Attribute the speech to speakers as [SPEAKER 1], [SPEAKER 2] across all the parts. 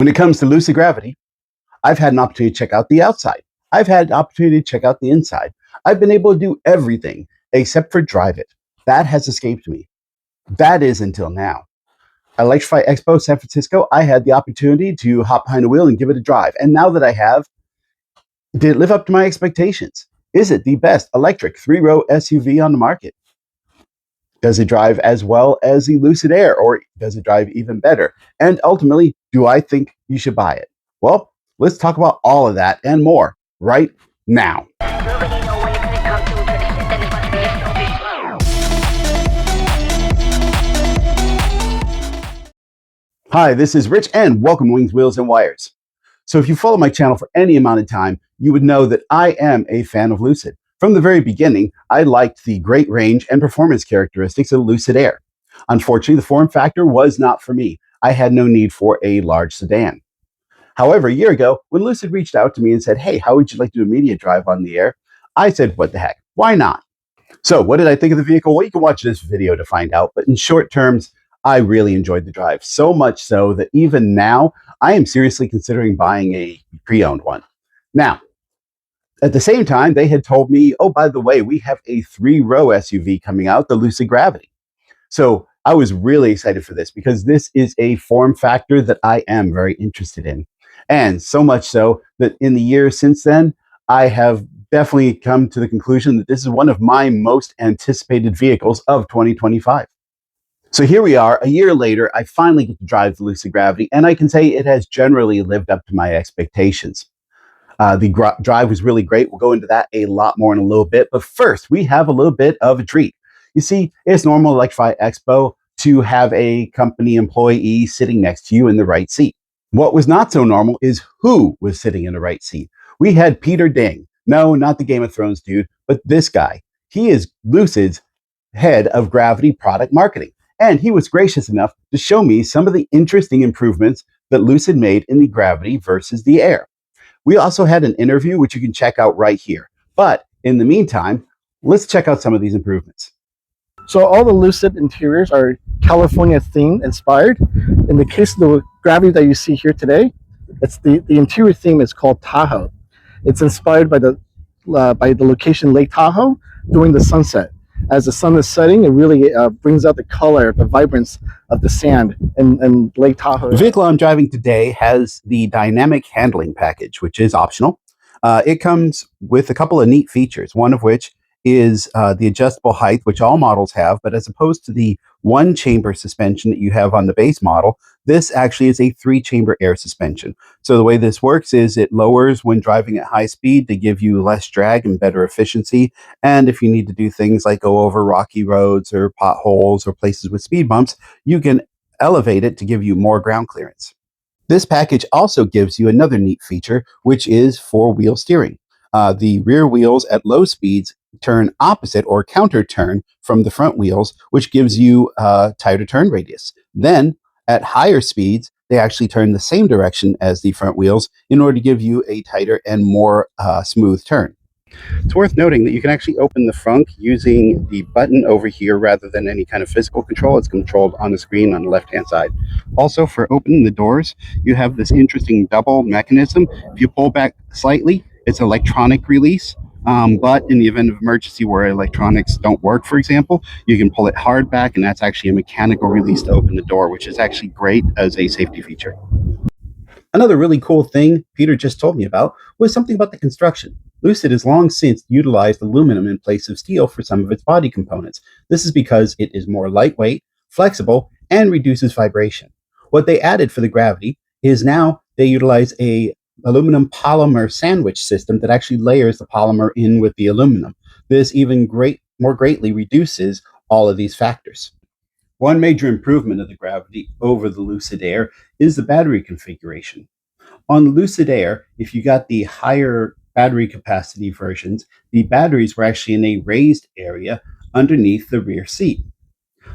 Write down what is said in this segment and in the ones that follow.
[SPEAKER 1] When it comes to Lucid Gravity, I've had an opportunity to check out the outside. I've had an opportunity to check out the inside. I've been able to do everything except for drive it. That has escaped me. That is until now. At Electrify Expo San Francisco, I had the opportunity to hop behind the wheel and give it a drive. And now that I have, did it live up to my expectations? Is it the best electric three-row SUV on the market? Does it drive as well as the Lucid Air, or does it drive even better? And ultimately, do I think you should buy it? Well, let's talk about all of that and more right now. Hi, this is Rich, and welcome to Wings, Wheels, and Wires. So if you follow my channel for any amount of time, you would know that I am a fan of Lucid. From the very beginning, I liked the great range and performance characteristics of Lucid Air. Unfortunately, the form factor was not for me. I had no need for a large sedan. However, a year ago, when Lucid reached out to me and said, "Hey, how would you like to do a media drive on the Air?" I said, what the heck, why not? So what did I think of the vehicle? Well, you can watch this video to find out, but in short terms, I really enjoyed the drive, so much so that even now, I am seriously considering buying a pre-owned one. Now, at the same time, they had told me, oh, by the way, we have a three-row SUV coming out, the Lucid Gravity. So I was really excited for this because this is a form factor that I am very interested in. And so much so that in the years since then, I have definitely come to the conclusion that this is one of my most anticipated vehicles of 2025. So here we are, a year later, I finally get to drive the Lucid Gravity, and I can say it has generally lived up to my expectations. The drive was really great. We'll go into that a lot more in a little bit. But first, we have a little bit of a treat. You see, it's normal at Electrify Expo to have a company employee sitting next to you in the right seat. What was not so normal is who was sitting in the right seat. We had Peter Ding. No, not the Game of Thrones dude, but this guy. He is Lucid's head of Gravity product marketing. And he was gracious enough to show me some of the interesting improvements that Lucid made in the Gravity versus the Air. We also had an interview, which you can check out right here. But in the meantime, let's check out some of these improvements.
[SPEAKER 2] So all the Lucid interiors are California theme inspired. In the case of the Gravity that you see here today, it's the interior theme is called Tahoe. It's inspired by the location Lake Tahoe during the sunset. As the sun is setting, it really brings out the color, the vibrance of the sand in Lake Tahoe.
[SPEAKER 1] The vehicle I'm driving today has the dynamic handling package, which is optional. It comes with a couple of neat features, one of which is the adjustable height, which all models have, but as opposed to the one chamber suspension that you have on the base model, this actually is a three chamber air suspension. So the way this works is it lowers when driving at high speed to give you less drag and better efficiency. And if you need to do things like go over rocky roads or potholes or places with speed bumps, you can elevate it to give you more ground clearance. This package also gives you another neat feature, which is four-wheel steering. The rear wheels at low speeds turn opposite or counter turn from the front wheels, which gives you a tighter turn radius. Then at higher speeds, they actually turn the same direction as the front wheels in order to give you a tighter and more smooth turn. It's worth noting that you can actually open the frunk using the button over here rather than any kind of physical control. It's controlled on the screen on the left-hand side. Also, for opening the doors, you have this interesting double mechanism. If you pull back slightly, it's electronic release. But in the event of emergency where electronics don't work, for example, you can pull it hard back, and that's actually a mechanical release to open the door, which is actually great as a safety feature. Another really cool thing Peter just told me about was something about the construction. Lucid has long since utilized aluminum in place of steel for some of its body components. This is because it is more lightweight, flexible, and reduces vibration. What they added for the Gravity is now they utilize a aluminum polymer sandwich system that actually layers the polymer in with the aluminum. This even more greatly reduces all of these factors. One major improvement of the Gravity over the Lucid Air is the battery configuration. On the Lucid Air, if you got the higher battery capacity versions, the batteries were actually in a raised area underneath the rear seat.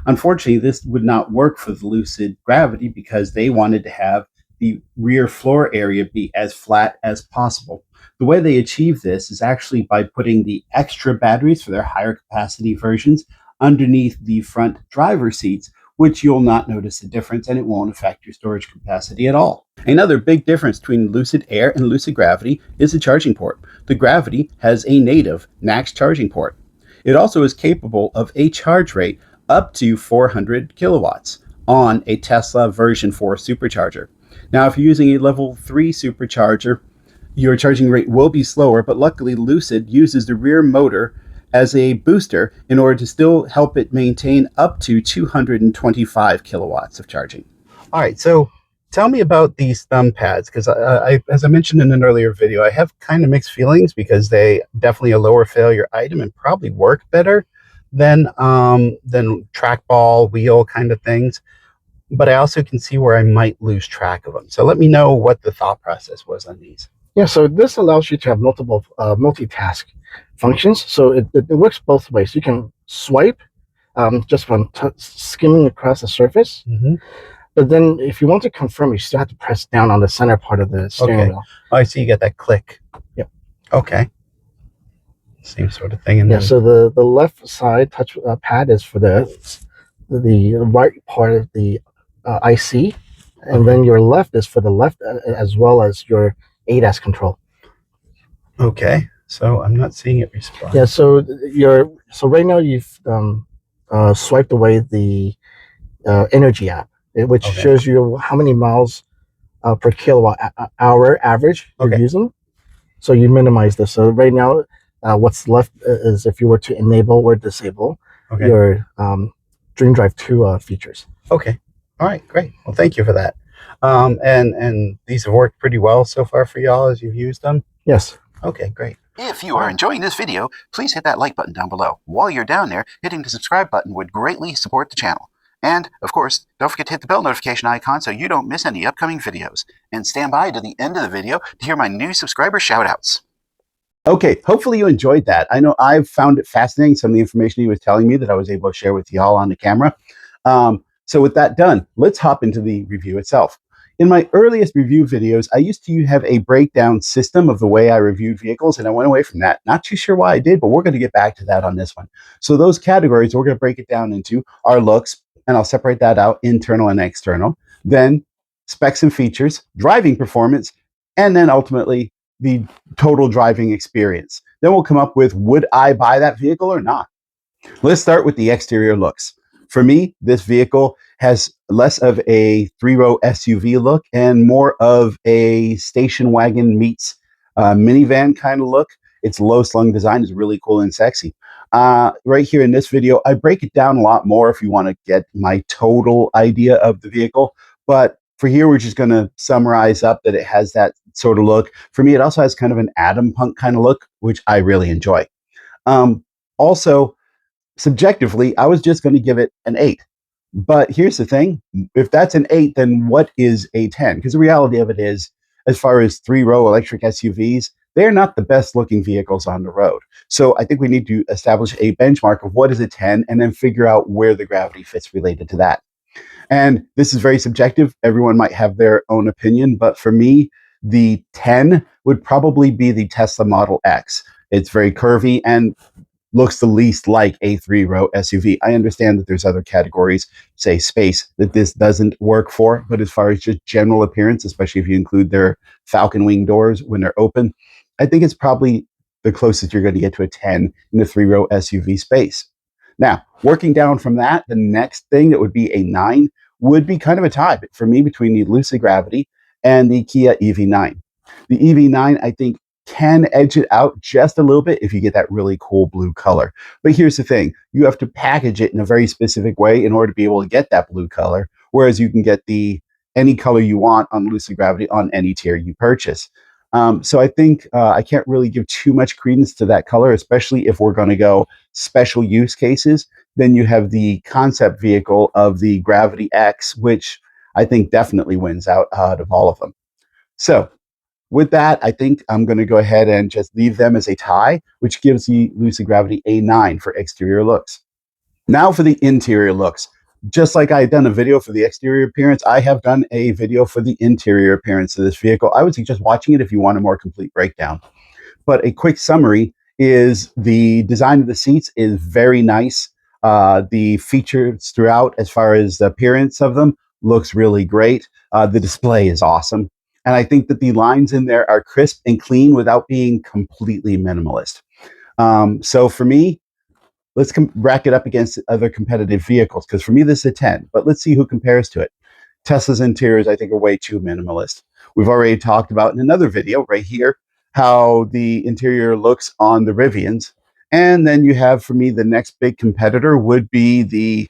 [SPEAKER 1] Unfortunately, this would not work for the Lucid Gravity because they wanted to have the rear floor area be as flat as possible. The way they achieve this is actually by putting the extra batteries for their higher capacity versions underneath the front driver seats, which you'll not notice a difference and it won't affect your storage capacity at all. Another big difference between Lucid Air and Lucid Gravity is the charging port. The Gravity has a native NACS charging port. It also is capable of a charge rate up to 400 kilowatts on a Tesla version 4 supercharger. Now, if you're using a level 3 supercharger, your charging rate will be slower, but luckily Lucid uses the rear motor as a booster in order to still help it maintain up to 225 kilowatts of charging. All right, so tell me about these thumb pads, because as I mentioned in an earlier video, I have kind of mixed feelings because they definitely a lower failure item and probably work better than trackball wheel kind of things. But I also can see where I might lose track of them. So let me know what the thought process was on these.
[SPEAKER 2] Yeah, so this allows you to have multiple multitask functions. So it works both ways. You can swipe just from skimming across the surface.
[SPEAKER 1] Mm-hmm.
[SPEAKER 2] But then if you want to confirm, you still have to press down on the center part of the steering wheel.
[SPEAKER 1] Oh, I see you get that click.
[SPEAKER 2] Yep.
[SPEAKER 1] Okay. Same sort of thing.
[SPEAKER 2] Yeah, so the left side touch pad is for the right part of the IC. And then your left is for the left as well as your ADAS control.
[SPEAKER 1] Okay, so I'm not seeing it respond.
[SPEAKER 2] Yeah, so right now you've swiped away the energy app, which shows you how many miles per kilowatt hour average you're using. So you minimize this. So right now, what's left is if you were to enable or disable your Dream Drive 2 features.
[SPEAKER 1] Okay. All right, great. Well, thank you for that. And these have worked pretty well so far for y'all as you've used them?
[SPEAKER 2] Yes.
[SPEAKER 1] Okay, great. If you are enjoying this video, please hit that like button down below. While you're down there, hitting the subscribe button would greatly support the channel. And, of course, don't forget to hit the bell notification icon so you don't miss any upcoming videos. And stand by to the end of the video to hear my new subscriber shoutouts. Okay, hopefully you enjoyed that. I know I've found it fascinating, some of the information he was telling me that I was able to share with y'all on the camera. So with that done, let's hop into the review itself. In my earliest review videos, I used to have a breakdown system of the way I reviewed vehicles, and I went away from that. Not too sure why I did, but we're going to get back to that on this one. So those categories we're going to break it down into are looks, and I'll separate that out, internal and external. Then specs and features, driving performance, and then ultimately the total driving experience. Then we'll come up with, would I buy that vehicle or not? Let's start with the exterior looks. For me, this vehicle has less of a three-row SUV look and more of a station wagon meets minivan kind of look. Its low-slung design is really cool and sexy. Right here in this video, I break it down a lot more if you want to get my total idea of the vehicle. But for here, we're just going to summarize up that it has that sort of look. For me, it also has kind of an Atom Punk kind of look, which I really enjoy. Also, subjectively, I was just going to give it an 8. But here's the thing. If that's an 8, then what is a 10? Because the reality of it is, as far as three-row electric SUVs, they're not the best looking vehicles on the road. So I think we need to establish a benchmark of what is a 10 and then figure out where the Gravity fits related to that. And this is very subjective. Everyone might have their own opinion. But for me, the 10 would probably be the Tesla Model X. It's very curvy and looks the least like a three-row SUV. I understand that there's other categories, say space, that this doesn't work for, but as far as just general appearance, especially if you include their falcon wing doors when they're open, I think it's probably the closest you're going to get to a 10 in the three-row SUV space. Now, working down from that, the next thing that would be a 9 would be kind of a tie for me between the Lucid Gravity and the Kia EV9. The EV9, I think, can edge it out just a little bit if you get that really cool blue color. But here's the thing. You have to package it in a very specific way in order to be able to get that blue color, whereas you can get any color you want on Lucid Gravity on any tier you purchase. So I think I can't really give too much credence to that color, especially if we're going to go special use cases. Then you have the concept vehicle of the Gravity X, which I think definitely wins out of all of them. So with that, I think I'm going to go ahead and just leave them as a tie, which gives the Lucid Gravity a 9 for exterior looks. Now for the interior looks. Just like I had done a video for the exterior appearance, I have done a video for the interior appearance of this vehicle. I would suggest watching it if you want a more complete breakdown. But a quick summary is the design of the seats is very nice. The features throughout, as far as the appearance of them, looks really great. The display is awesome. And I think that the lines in there are crisp and clean without being completely minimalist. So for me, let's rack it up against other competitive vehicles, because for me, this is a 10, but let's see who compares to it. Tesla's interiors, I think, are way too minimalist. We've already talked about in another video right here how the interior looks on the Rivians. And then you have, for me, the next big competitor would be the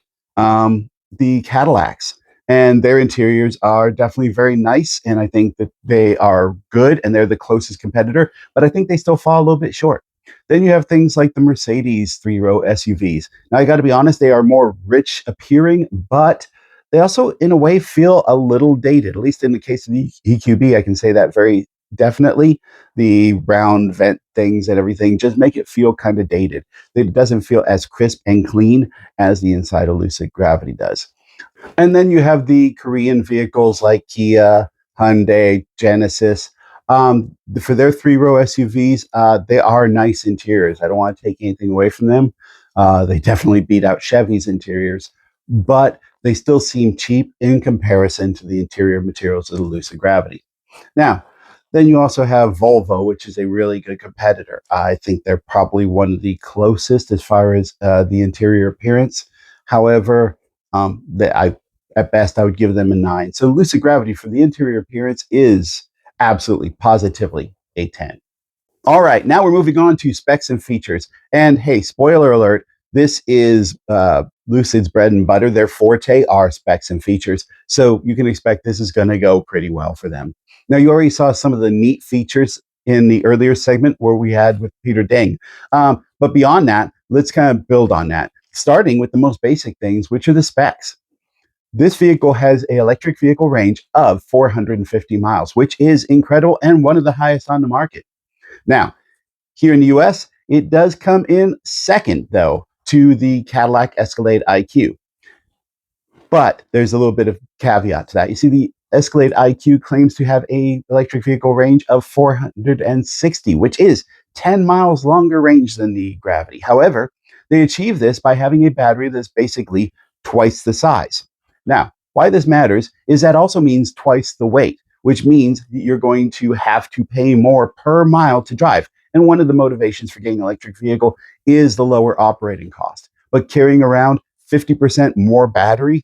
[SPEAKER 1] Cadillacs. And their interiors are definitely very nice. And I think that they are good and they're the closest competitor, but I think they still fall a little bit short. Then you have things like the Mercedes three-row SUVs. Now, I got to be honest, they are more rich appearing, but they also, in a way, feel a little dated. At least in the case of the EQB, I can say that very definitely. The round vent things and everything just make it feel kind of dated. It doesn't feel as crisp and clean as the inside of Lucid Gravity does. And then you have the Korean vehicles like Kia, Hyundai, Genesis. For their three-row SUVs, they are nice interiors. I don't want to take anything away from them. They definitely beat out Chevy's interiors, but they still seem cheap in comparison to the interior materials of the Lucid Gravity. Now, then you also have Volvo, which is a really good competitor. I think they're probably one of the closest as far as the interior appearance. However, I at best I would give them a 9. So Lucid Gravity for the interior appearance is absolutely positively a 10. All right, now we're moving on to specs and features. And hey, spoiler alert, this is Lucid's bread and butter. Their forte are specs and features. So you can expect this is going to go pretty well for them. Now, you already saw some of the neat features in the earlier segment where we had with Peter Ding. But beyond that, let's kind of build on that, starting with the most basic things, which are the specs. This vehicle has an electric vehicle range of 450 miles, which is incredible and one of the highest on the market. Now, here in the US, it does come in second, though, to the Cadillac Escalade IQ. But there's a little bit of caveat to that. You see, the Escalade IQ claims to have a electric vehicle range of 460, which is 10 miles longer range than the Gravity. However, they achieve this by having a battery that's basically twice the size. Now, why this matters is that also means twice the weight, which means you're going to have to pay more per mile to drive. And one of the motivations for getting an electric vehicle is the lower operating cost. But carrying around 50% more battery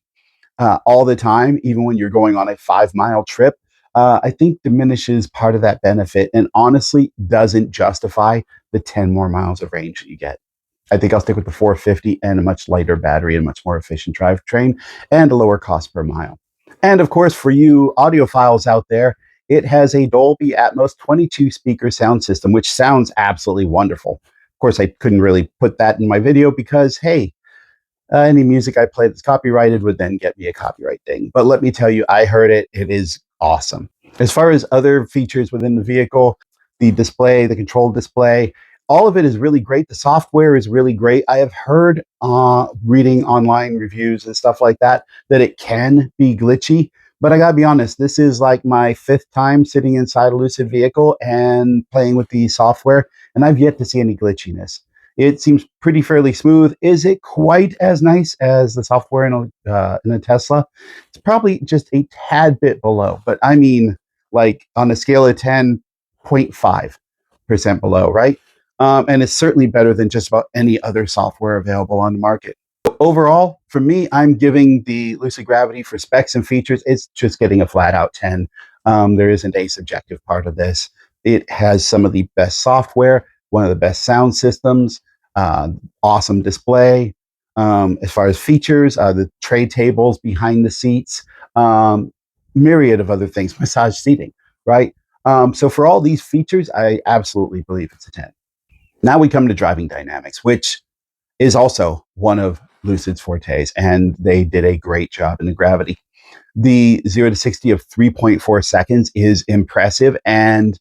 [SPEAKER 1] all the time, even when you're going on a 5 mile trip, I think diminishes part of that benefit and honestly doesn't justify the 10 more miles of range that you get. I think I'll stick with the 450 and a much lighter battery and much more efficient drivetrain and a lower cost per mile. And of course, for you audiophiles out there, it has a Dolby Atmos 22 speaker sound system, which sounds absolutely wonderful. Of course, I couldn't really put that in my video because, hey, any music I play that's copyrighted would then get me a copyright ding. But let me tell you, I heard it. It is awesome. As far as other features within the vehicle, the display, the control display, all of it is really great. The software is really great. I have heard, reading online reviews and stuff like that, that it can be glitchy. But I gotta be honest, this is like my 5th time sitting inside a Lucid vehicle and playing with the software, and I've yet to see any glitchiness. It seems pretty fairly smooth. Is it quite as nice as the software in a Tesla? It's probably just a tad bit below, but I mean, like on a scale of 10, 0.5% below, right? And it's certainly better than just about any other software available on the market. Overall, for me, I'm giving the Lucid Gravity for specs and features, it's just getting a flat out 10. There isn't a subjective part of this. It has some of the best software, one of the best sound systems, uh, awesome display. As far as features, the tray tables behind the seats, myriad of other things, massage seating, right? So for all these features, I absolutely believe it's a 10. Now we come to driving dynamics, which is also one of Lucid's fortes, and they did a great job in the Gravity. The 0 to 60 of 3.4 seconds is impressive, and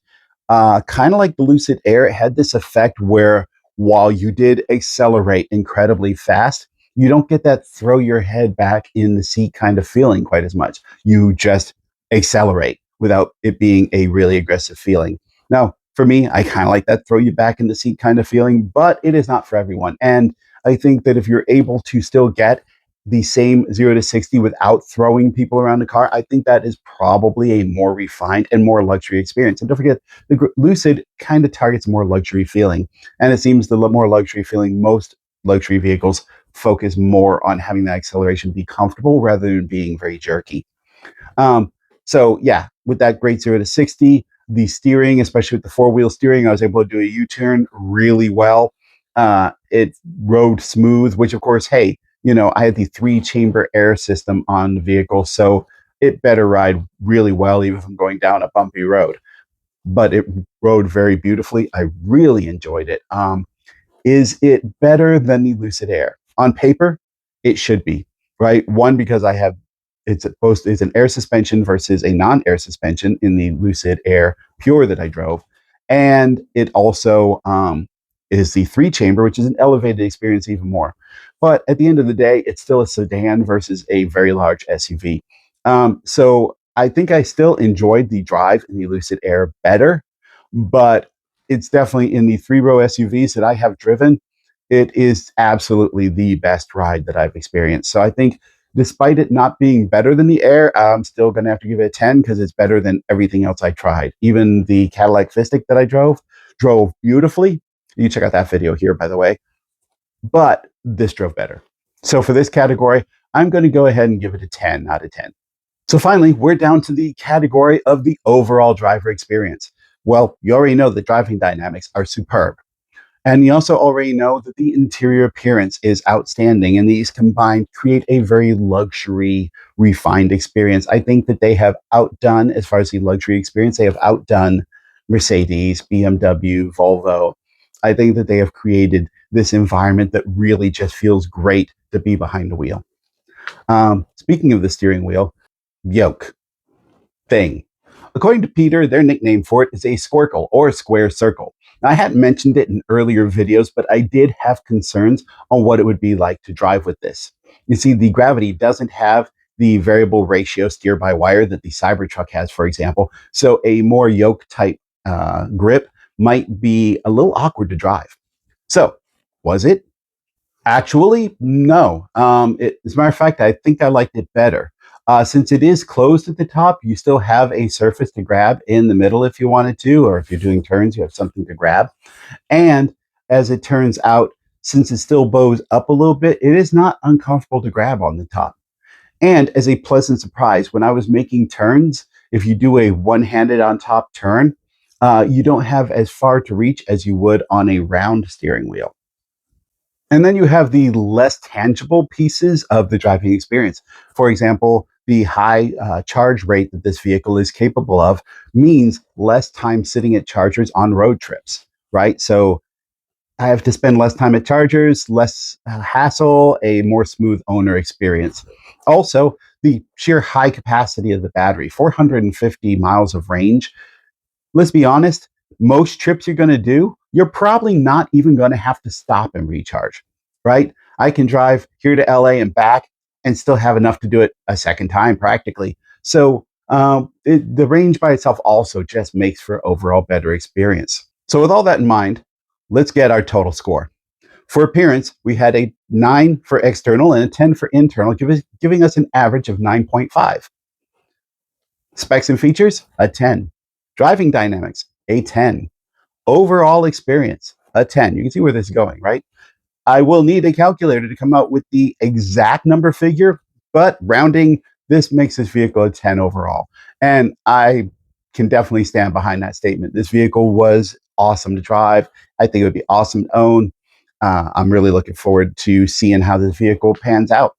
[SPEAKER 1] kind of like the Lucid Air, it had this effect where while you did accelerate incredibly fast, you don't get that throw your head back in the seat kind of feeling quite as much. You just accelerate without it being a really aggressive feeling. Now, for me, I kind of like that throw you back in the seat kind of feeling, but it is not for everyone. And I think that if you're able to still get the same 0 to 60 without throwing people around the car, I think that is probably a more refined and more luxury experience. And don't forget, the Lucid kind of targets more luxury feeling. And it seems the more luxury feeling, most luxury vehicles focus more on having that acceleration be comfortable rather than being very jerky. So yeah, with that great 0 to 60, the steering, especially with the four-wheel steering, I was able to do a U-turn really well. It rode smooth, which of course, hey, I had the three-chamber air system on the vehicle, so it better ride really well, even if I'm going down a bumpy road. But it rode very beautifully. I really enjoyed it. Is it better than the Lucid Air? On paper, it should be, right? One, because it's an air suspension versus a non-air suspension in the Lucid Air Pure that I drove. And it also is the three chamber, which is an elevated experience even more. But at the end of the day, it's still a sedan versus a very large SUV. So I think I still enjoyed the drive in the Lucid Air better, but it's definitely in the three-row SUVs that I have driven. It is absolutely the best ride that I've experienced. So I think, despite it not being better than the Air, I'm still going to have to give it a 10 because it's better than everything else I tried. Even the Cadillac Fistic that I drove beautifully. You check out that video here, by the way. But this drove better. So for this category, I'm going to go ahead and give it a 10 out of 10. So finally, we're down to the category of the overall driver experience. Well, you already know that driving dynamics are superb. And you also already know that the interior appearance is outstanding, and these combined create a very luxury, refined experience. I think that they have outdone, as far as the luxury experience, they have outdone Mercedes, BMW, Volvo. I think that they have created this environment that really just feels great to be behind the wheel. Speaking of the steering wheel, yoke thing. According to Peter, their nickname for it is a squircle or square circle. Now, I hadn't mentioned it in earlier videos, but I did have concerns on what it would be like to drive with this. You see, the Gravity doesn't have the variable ratio steer by wire that the Cybertruck has, for example. So a more yoke type grip might be a little awkward to drive. So, was it? Actually, no. As a matter of fact, I think I liked it better. Since it is closed at the top, you still have a surface to grab in the middle if you wanted to, or if you're doing turns, you have something to grab. And as it turns out, since it still bows up a little bit, it is not uncomfortable to grab on the top. And as a pleasant surprise, when I was making turns, if you do a one-handed on top turn, you don't have as far to reach as you would on a round steering wheel. And then you have the less tangible pieces of the driving experience. For example, the high charge rate that this vehicle is capable of means less time sitting at chargers on road trips, right? So I have to spend less time at chargers, less hassle, a more smooth owner experience. Also, the sheer high capacity of the battery, 450 miles of range. Let's be honest, most trips you're going to do, you're probably not even going to have to stop and recharge, right? I can drive here to LA and back and still have enough to do it a second time practically. So the range by itself also just makes for overall better experience. So with all that in mind, let's get our total score. For appearance, we had a 9 for external and a 10 for internal, giving us an average of 9.5. Specs and features, a 10. Driving dynamics, a 10. Overall experience, a 10. You can see where this is going, right? I will need a calculator to come out with the exact number figure, but rounding, this makes this vehicle a 10 overall. And I can definitely stand behind that statement. This vehicle was awesome to drive. I think it would be awesome to own. I'm really looking forward to seeing how this vehicle pans out.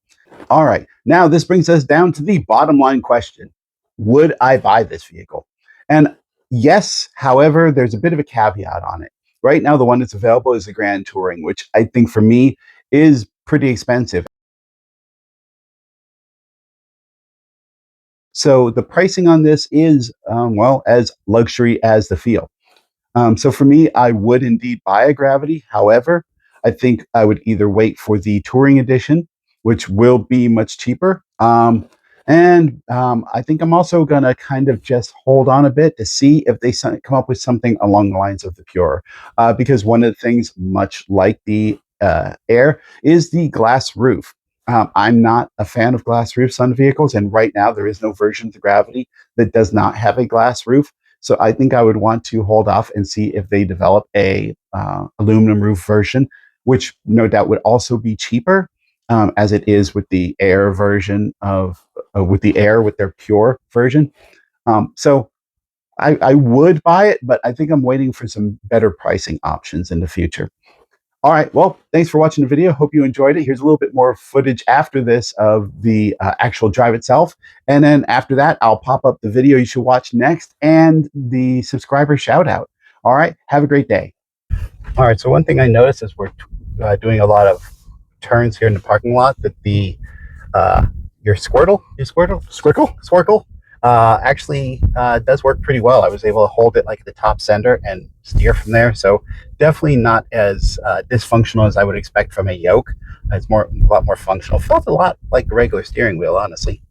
[SPEAKER 1] All right. Now, this brings us down to the bottom line question. Would I buy this vehicle? And yes, however, there's a bit of a caveat on it. Right now, the one that's available is the Grand Touring, which I think for me is pretty expensive. So the pricing on this is, well, as luxury as the feel. So for me, I would indeed buy a Gravity. However, I think I would either wait for the Touring Edition, which will be much cheaper. And I think I'm also going to kind of just hold on a bit to see if they come up with something along the lines of the Pure. Because one of the things, much like the Air is the glass roof. I'm not a fan of glass roofs on vehicles, and right now there is no version of the Gravity that does not have a glass roof. So I think I would want to hold off and see if they develop a aluminum roof version, which no doubt would also be cheaper, as it is with the Air version of with the Air with their pure version. So I would buy it, but I think I'm waiting for some better pricing options in the future. All right. Well, thanks for watching the video. Hope you enjoyed it. Here's a little bit more footage after this of the actual drive itself. And then after that, I'll pop up the video you should watch next and the subscriber shout out. All right. Have a great day. All right. So one thing I noticed is we're doing a lot of turns here in the parking lot that the your Squircle actually does work pretty well. I was able to hold it like at the top center and steer from there. So definitely not as dysfunctional as I would expect from a yoke. It's a lot more functional. Felt a lot like a regular steering wheel, honestly.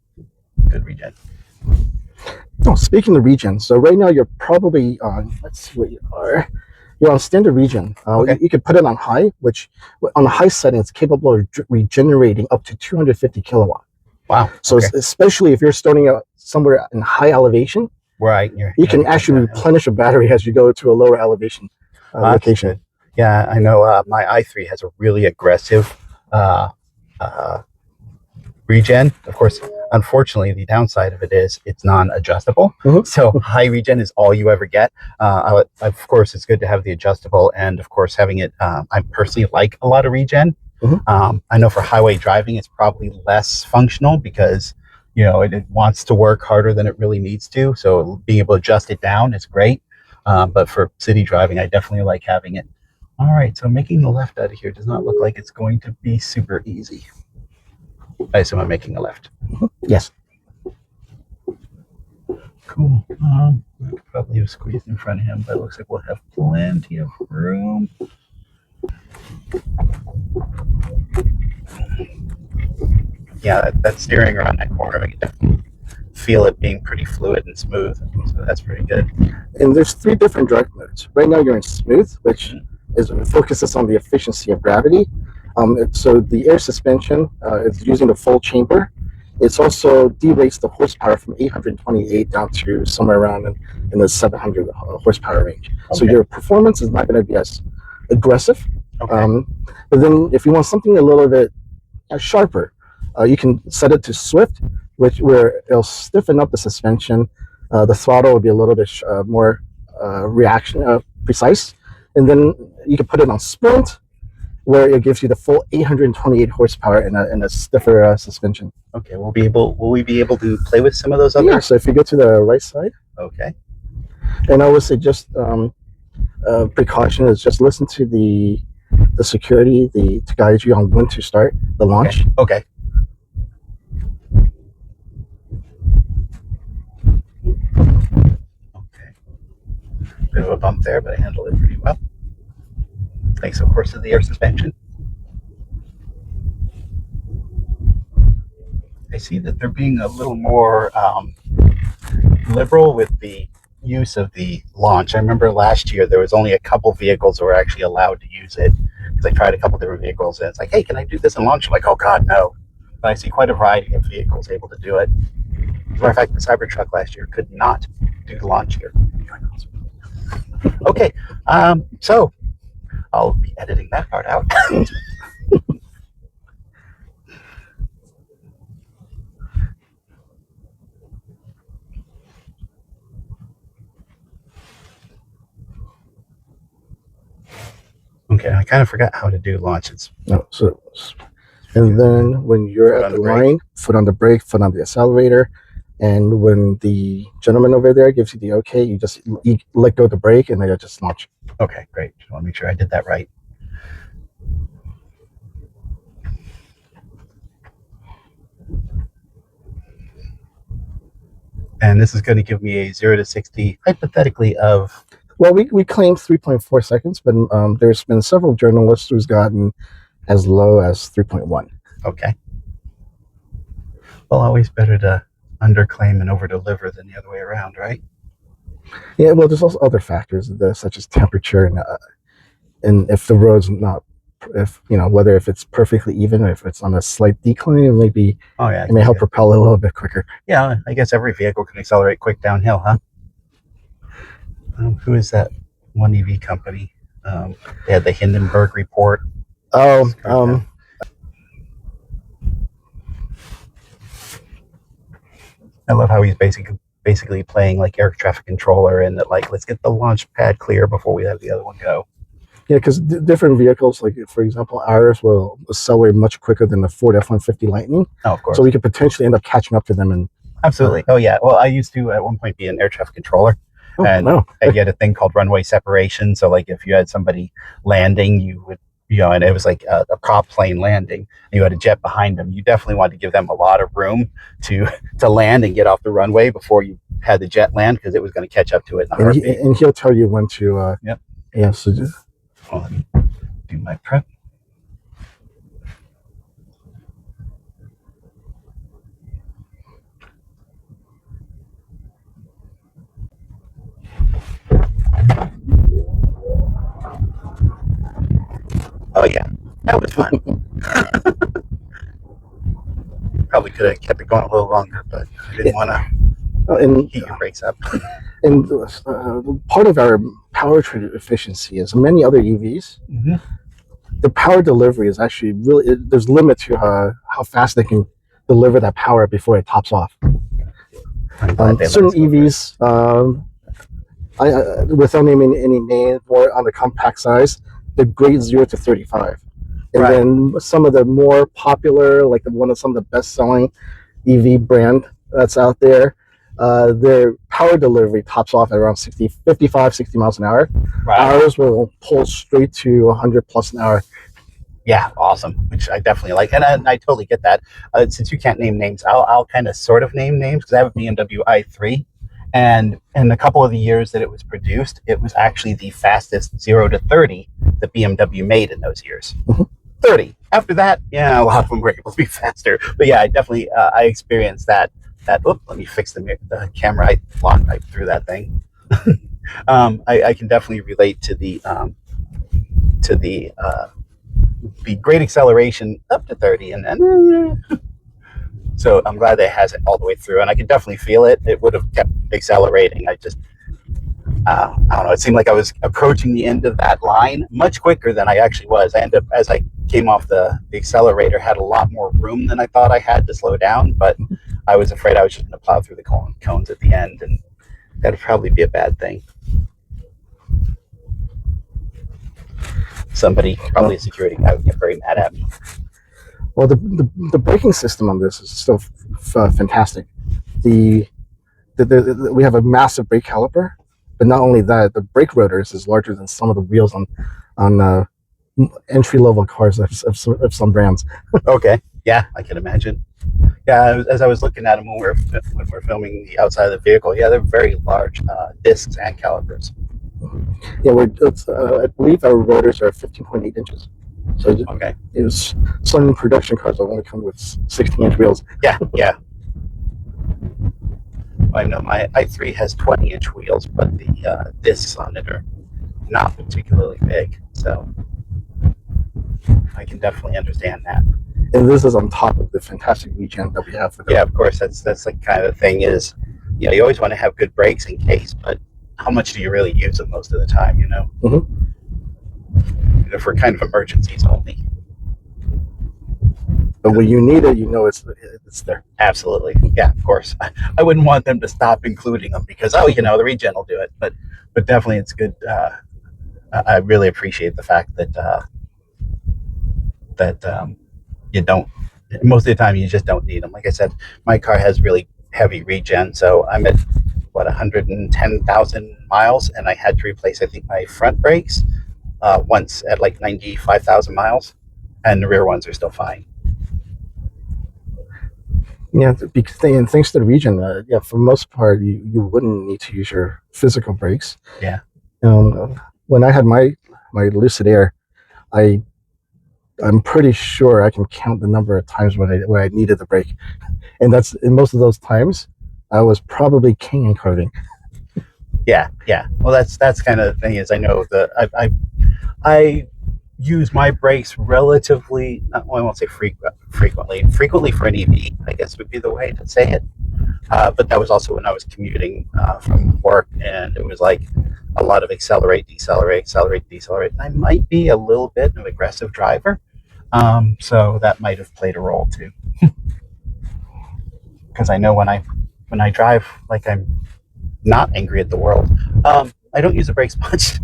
[SPEAKER 1] Good regen.
[SPEAKER 2] Oh, speaking of regen, so right now you're probably on, let's see what you are. You're on standard regen.
[SPEAKER 1] Okay.
[SPEAKER 2] You could put it on high, which on the high setting, it's capable of regenerating up to 250 kilowatt.
[SPEAKER 1] Wow.
[SPEAKER 2] So especially if you're starting out somewhere in high elevation,
[SPEAKER 1] right,
[SPEAKER 2] you can actually replenish a battery as you go to a lower elevation location.
[SPEAKER 1] Good. Yeah, I know my i3 has a really aggressive regen. Of course, unfortunately, the downside of it is it's non-adjustable. So high regen is all you ever get. Of course, it's good to have the adjustable, and of course, having it. I personally like a lot of regen. I know for highway driving, it's probably less functional because it wants to work harder than it really needs to. So being able to adjust it down is great. But for city driving, I definitely like having it. All right, so making the left out of here does not look like it's going to be super easy. I assume I'm making a left.
[SPEAKER 2] Yes.
[SPEAKER 1] Cool. Probably have squeezed in front of him, but it looks like we'll have plenty of room. Yeah, that steering around that corner, I can definitely feel it being pretty fluid and smooth. So that's pretty good.
[SPEAKER 2] And there's 3 different drive modes. Right now you're in smooth, which focuses on the efficiency of gravity. So the air suspension is using the full chamber. It's also derates the horsepower from 828 down to somewhere around in the 700 horsepower range. Okay. So your performance is not going to be as aggressive. Okay. But then if you want something a little bit sharper, you can set it to swift, where it'll stiffen up the suspension. The throttle will be a little bit more precise. And then you can put it on sprint, where it gives you the full 828 horsepower in a stiffer suspension.
[SPEAKER 1] Okay, will we be able to play with some of those other?
[SPEAKER 2] Yeah, so if you go to the right side.
[SPEAKER 1] Okay.
[SPEAKER 2] And I would say just precaution is just listen to the security to guide you on when to start the launch.
[SPEAKER 1] Okay. Bit of a bump there, but I handled it pretty well. Thanks, of course, to the air suspension. I see that they're being a little more liberal with the use of the launch. I remember last year there was only a couple vehicles that were actually allowed to use it, because I tried a couple different vehicles and it's like, hey, can I do this in launch? I'm like, oh God, no. But I see quite a variety of vehicles able to do it. As a matter of fact, the Cybertruck last year could not do the launch here. Okay, so I'll be editing that part out. Okay, I kind of forgot how to do launches.
[SPEAKER 2] No, and then when you're at the line, foot on the brake, foot on the accelerator. And when the gentleman over there gives you the okay, you let go of the brake and then you just launch.
[SPEAKER 1] Okay, great. Just want to make sure I did that right. And this is going to give me a 0 to 60, hypothetically, of...
[SPEAKER 2] Well, we claimed 3.4 seconds, but there's been several journalists who's gotten as low as 3.1.
[SPEAKER 1] Okay. Well, always better to underclaim and overdeliver than the other way around, right?
[SPEAKER 2] Yeah, well, there's also other factors, such as temperature and if the road's not if whether if it's perfectly even or if it's on a slight decline, it may help
[SPEAKER 1] Yeah.
[SPEAKER 2] propel it a little bit quicker.
[SPEAKER 1] Yeah, I guess every vehicle can accelerate quick downhill, huh? Who is that one EV company? They had the Hindenburg report.
[SPEAKER 2] Oh,
[SPEAKER 1] I love how he's basically playing like air traffic controller and that, like, let's get the launch pad clear before we have the other one go.
[SPEAKER 2] yeah, because different vehicles, like for example, ours will accelerate much quicker than the Ford F-150 Lightning.
[SPEAKER 1] Oh, of course.
[SPEAKER 2] So we could potentially end up catching up to them. And
[SPEAKER 1] absolutely. Oh yeah. Well, I used to at one point be an air traffic controller. And
[SPEAKER 2] no.
[SPEAKER 1] you had a thing called runway separation. So, like, if you had somebody landing, you would, and it was like a prop plane landing, and you had a jet behind them. You definitely wanted to give them a lot of room to land and get off the runway before you had the jet land, because it was going to catch up to it in a heartbeat.
[SPEAKER 2] And he'll tell you when to.
[SPEAKER 1] Yep.
[SPEAKER 2] Yeah. So just,
[SPEAKER 1] well, let me do my prep. Oh yeah, that was fun. Probably could have kept it going a little longer, but I didn't want to heat your brakes up.
[SPEAKER 2] And part of our powertrain efficiency is many other EVs.
[SPEAKER 1] Mm-hmm.
[SPEAKER 2] The power delivery is actually really, there's limit to how fast they can deliver that power before it tops off. Certain EVs, without naming any names, more on the compact size, the grade 0 to 35. And then some of the more popular, like some of the best-selling EV brand that's out there, their power delivery tops off at around 55, 60 miles an hour. Ours will pull straight to 100 plus an hour.
[SPEAKER 1] Yeah, awesome, which I definitely like. And I totally get that. Since you can't name names, I'll kind of sort of name names, because I have a BMW i3. And in a couple of the years that it was produced, it was actually the fastest 0 to 30 that BMW made in those years. 30. After that, yeah, a lot of them were able to be faster. But yeah, I definitely I experienced that. Let me fix the camera. I threw that thing. I can definitely relate to the great acceleration up to 30, and so I'm glad that it has it all the way through, and I can definitely feel it. It would have kept accelerating. I don't know. It seemed like I was approaching the end of that line much quicker than I actually was. I ended up, as I came off the accelerator, had a lot more room than I thought I had to slow down, but I was afraid I was just going to plow through the cones at the end, and that'd probably be a bad thing. Somebody, probably a security guy, would get very mad at me.
[SPEAKER 2] Well, the braking system on this is still fantastic. We have a massive brake caliper, but not only that, the brake rotors is larger than some of the wheels on entry level cars of some brands.
[SPEAKER 1] Okay, yeah, I can imagine. Yeah, as I was looking at them when we're filming the outside of the vehicle, yeah, they're very large discs and calipers.
[SPEAKER 2] Yeah, I believe our rotors are 15.8 inches. So
[SPEAKER 1] okay,
[SPEAKER 2] it was some production cars that only come with 16-inch wheels.
[SPEAKER 1] Yeah. I know my i3 has 20-inch wheels, but the discs on it are not particularly big, so I can definitely understand that.
[SPEAKER 2] And this is on top of the fantastic regen that we have.
[SPEAKER 1] Yeah, of course, that's the kind of thing is, you always want to have good brakes in case, but how much do you really use them most of the time, For kind of emergencies only.
[SPEAKER 2] But when you need it, it's there.
[SPEAKER 1] Absolutely. Yeah, of course. I wouldn't want them to stop including them because, the regen will do it. But definitely it's good. I really appreciate the fact that you don't, most of the time you just don't need them. Like I said, my car has really heavy regen. So I'm at, 110,000 miles, and I had to replace, I think, my front brakes once at like 95,000 miles, and the rear ones are still fine.
[SPEAKER 2] Yeah, and thanks to the regen, for the most part, you wouldn't need to use your physical brakes.
[SPEAKER 1] Yeah.
[SPEAKER 2] When I had my Lucid Air, I'm pretty sure I can count the number of times when I needed the brake, and that's in most of those times, I was probably king in carving.
[SPEAKER 1] Yeah. Well, that's kind of the thing is, I know that I use my brakes relatively, well, I won't say frequently for an EV, I guess would be the way to say it. But that was also when I was commuting from work, and it was like a lot of accelerate, decelerate, accelerate, decelerate. I might be a little bit of an aggressive driver, so that might have played a role too. Because I know when I drive like I'm not angry at the world, I don't use the brakes much.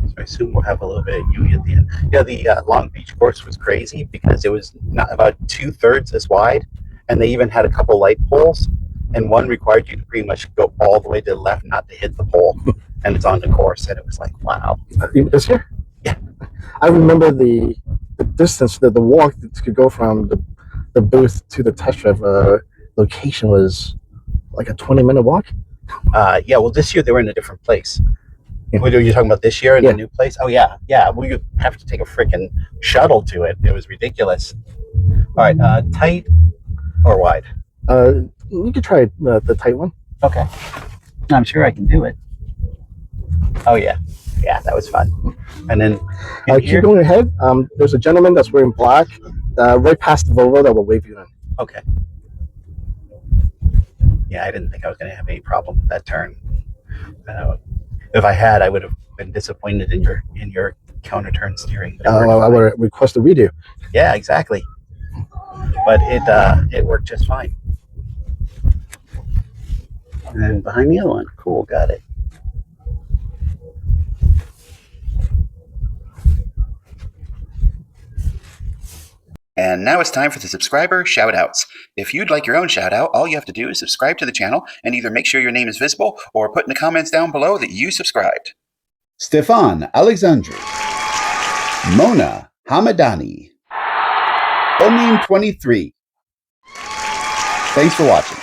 [SPEAKER 1] So I assume we'll have a little bit of UE at the end. Yeah, the Long Beach course was crazy because it was not about 2/3 as wide, and they even had a couple light poles, and one required you to pretty much go all the way to the left, not to hit the pole, and it's on the course, and it was like, wow.
[SPEAKER 2] This here?
[SPEAKER 1] Yeah.
[SPEAKER 2] I remember the distance, the walk to go from the booth to the test drive location was like a 20-minute walk.
[SPEAKER 1] Yeah, well, this year they were in a different place.
[SPEAKER 2] Yeah.
[SPEAKER 1] What are you talking about this year in
[SPEAKER 2] Yeah.
[SPEAKER 1] the new place? Oh, yeah. Yeah, well, you have to take a freaking shuttle to it. It was ridiculous. All right, tight or wide?
[SPEAKER 2] You could try the tight one.
[SPEAKER 1] Okay. I'm sure I can do it. Oh, yeah. Yeah, that was fun. And then
[SPEAKER 2] keep going ahead. There's a gentleman that's wearing black right past the Volvo that will wave you in.
[SPEAKER 1] Okay. Yeah, I didn't think I was going to have any problem with that turn. If I had, I would have been disappointed in your counter turn steering.
[SPEAKER 2] I would request a redo.
[SPEAKER 1] Yeah, exactly. But it worked just fine. And then behind the other one, cool, got it. And now it's time for the subscriber shout-outs. If you'd like your own shout-out, all you have to do is subscribe to the channel and either make sure your name is visible or put in the comments down below that you subscribed. Stefan Alexandri, Mona Hamadani, Omim23. Thanks for watching.